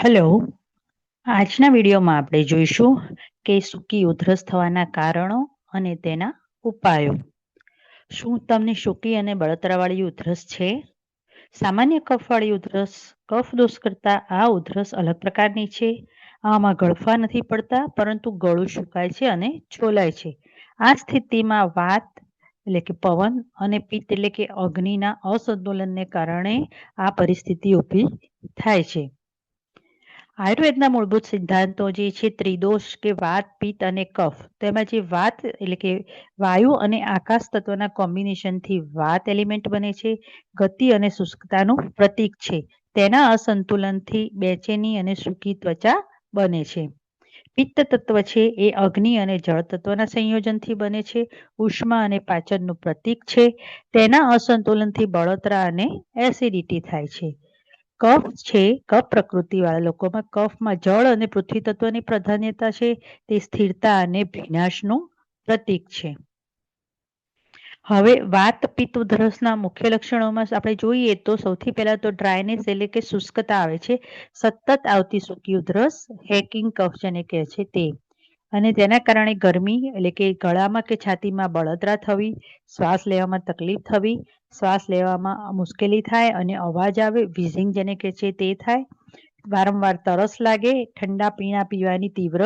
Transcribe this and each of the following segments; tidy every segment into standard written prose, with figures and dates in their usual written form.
Hello, આજના વિડીયોમાં આપણે જોઈશું કે સૂકી ઉધરસ થવાના કારણો અને તેના ઉપાયો. શું તમને સૂકી અને બળતરાવાળી ઉધરસ છે? સામાન્ય કફવાળી ઉધરસ કફ દોષ કરતાં આ ઉધરસ અલગ પ્રકારની છે. આમાં ગળફા નથી પડતા, પરંતુ ગળું સુકાય છે અને છોલાય છે. આ સ્થિતિમાં વાત એટલે કે પવન અને પિત્ત એટલે કે અગ્નિના અસંતુલનને કારણે આ પરિસ્થિતિ ઊભી થાય છે. આયુર્વેદના મૂળભૂત સિદ્ધાંતો જે છે ત્રિદોષ કે વાત, પિત્ત અને કફ. તેમાં જે વાત એટલે કે વાયુ અને આકાશ તત્વના કોમ્બિનેશનથી વાત એલિમેન્ટ બને છે. ગતિ અને શુષ્કતાનું પ્રતીક છે. તેના અસંતુલનથી બેચેની અને સૂકી ત્વચા બને છે. પિત્ત તત્વ છે એ અગ્નિ અને જળ તત્વના સંયોજનથી બને છે. ઉષ્મા અને પાચનનું પ્રતીક છે. તેના અસંતુલનથી બળતરા અને એસિડિટી થાય છે. કફ છે, કફ પ્રકૃતિવાળા લોકોમાં કફમાં જળ અને પૃથ્વી તત્વની પ્રાધાન્યતા છે. તે સ્થિરતા અને ભીનાશનું પ્રતીક છે. હવે વાત પિત્ત ઉધરસના મુખ્ય લક્ષણોમાં આપણે જોઈએ તો સૌથી પહેલા તો ડ્રાયનેસ એટલે કે શુષ્કતા આવે છે. સતત આવતી સૂકી ઉધરસ હેકિંગ કફ જેને કહે છે તે. અને તેના કારણે ગરમી એટલે કે ગળામાં કે છાતીમાં બળતરા થવી, શ્વાસ લેવામાં તકલીફ થવી, શ્વાસ લેવામાં મુશ્કેલી થાય અને અવાજ આવે, વિઝિંગ જેને કહે છે તે થાય. વારંવાર તરસ લાગે, ઠંડા પીણા પીવાની તીવ્ર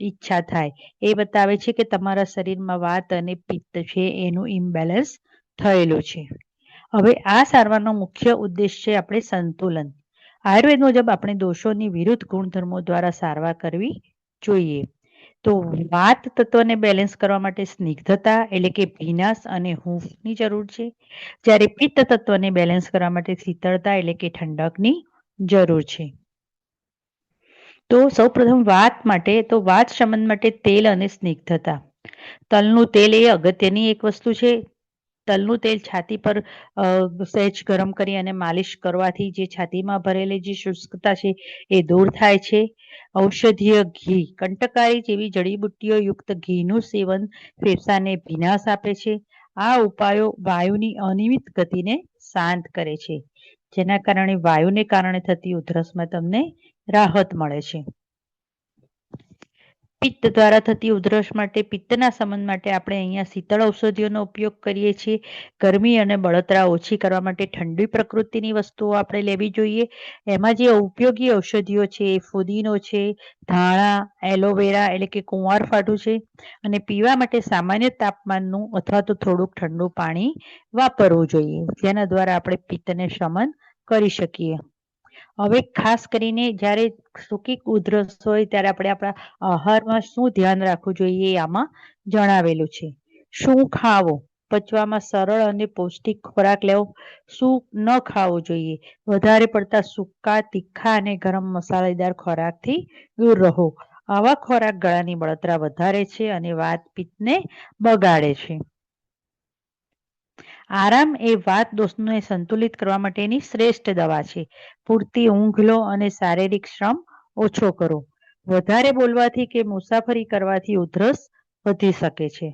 ઈચ્છા થાય. એ બતાવે છે કે તમારા શરીરમાં વાત અને પિત્ત છે એનું ઇમ્બેલેન્સ થયેલું છે. હવે આ સારવારનો મુખ્ય ઉદ્દેશ છે આપણે સંતુલન. આયુર્વેદ મુજબ આપણે દોષોની વિરુદ્ધ ગુણધર્મો દ્વારા સારવાર કરવી જોઈએ. તો વાત તત્વને બેલેન્સ કરવા માટે સ્નિગ્ધતા એટલે કે ભીનાશ અને હૂંફની જરૂર છે. જ્યારે પિત્ત તત્વને બેલેન્સ કરવા માટે શીતળતા એટલે કે ઠંડકની જરૂર છે. તો સૌપ્રથમ વાત માટે તો વાત શમન માટે તેલ અને સ્નિગ્ધતા. તલનું તેલ એ અગત્યની એક વસ્તુ છે. તલનું તેલ છાતી પર સહેજ ગરમ કરી અને માલિશ કરવાથી જે છાતીમાં ભરેલી જે શુષ્કતા છે એ દૂર થાય છે. ઔષધીય ઘી, કંટકારી જેવી જડીબુટ્ટીઓ યુક્ત ઘીનું સેવન ફેફસાને ભીનાશ આપે છે. આ ઉપાયો વાયુની અનિયમિત ગતિને શાંત કરે છે, જેના કારણે વાયુને કારણે થતી ઉધરસમાં તમને રાહત મળે છે. પિત્ત દ્વારા થતી ઉધરસ માટે પિત્તના શમન માટે આપણે અહીંયા શીતળ ઔષધિઓનો ઉપયોગ કરીએ છીએ. ગરમી અને બળતરા ઓછી કરવા માટે ઠંડી પ્રકૃતિની વસ્તુઓ આપણે લેવી જોઈએ. એમાં જે ઉપયોગી ઔષધિઓ છે એ ફુદીનો છે, ધાણા, એલોવેરા એટલે કે કુંવાર છે. અને પીવા માટે સામાન્ય તાપમાનનું અથવા તો થોડુંક ઠંડુ પાણી વાપરવું જોઈએ, જેના દ્વારા આપણે પિત્તને શમન કરી શકીએ. હવે ખાસ કરીને જ્યારે સૂકી ઉધરસ હોય ત્યારે આપણે આપણા આહારમાં શું ધ્યાન રાખવું જોઈએ આમાં જણાવેલું છે. શું ખાવું? પચવામાં સરળ અને પૌષ્ટિક ખોરાક લેવો. શું ન ખાવું જોઈએ? વધારે પડતા સૂકા, તીખા અને ગરમ મસાલેદાર ખોરાકથી દૂર રહો. આવા ખોરાક ગળાની બળતરા વધારે છે અને વાત પિત્તને બગાડે છે. આરામ એ વાત દોષને સંતુલિત કરવા માટેની શ્રેષ્ઠ દવા છે. પૂરતી ઊંઘ લો અને શારીરિક શ્રમ ઓછો કરો. વધારે બોલવાથી કે મુસાફરી કરવાથી ઉધરસ વધી શકે છે.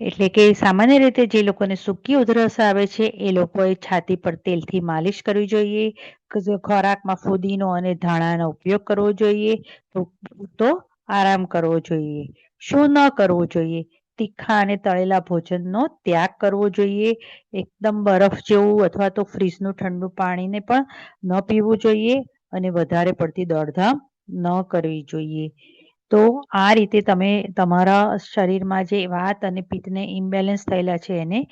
એટલે કે સામાન્ય રીતે જે લોકોને સૂકી ઉધરસ આવે છે એ લોકોએ છાતી પર તેલથી માલિશ કરવી જોઈએ. ખોરાકમાં ફુદીનો અને ધાણાનો ઉપયોગ કરવો જોઈએ. તો આરામ કરવો જોઈએ. શું ન કરવું જોઈએ? તીખા અને તળેલા ભોજનનો ત્યાગ કરવો જોઈએ. એકદમ બરફ જેવું અથવા તો ફ્રીજનું ઠંડુ પાણીને પણ ન પીવું જોઈએ અને વધારે પડતી દોડધામ ન કરવી જોઈએ. તો આ રીતે તમે તમારા શરીરમાં જે વાત અને પિત્તને ઇમ્બેલેન્સ થયેલા છે એને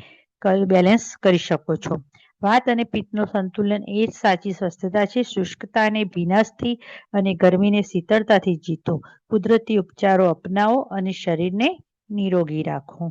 બેલેન્સ કરી શકો છો. વાત અને પિત્તનું સંતુલન એ જ સાચી સ્વસ્થતા છે. શુષ્કતા અને ભીનાશથી અને ગરમીને શીતળતાથી જીતો. કુદરતી ઉપચારો અપનાવો અને શરીરને નિરોગી રાખો.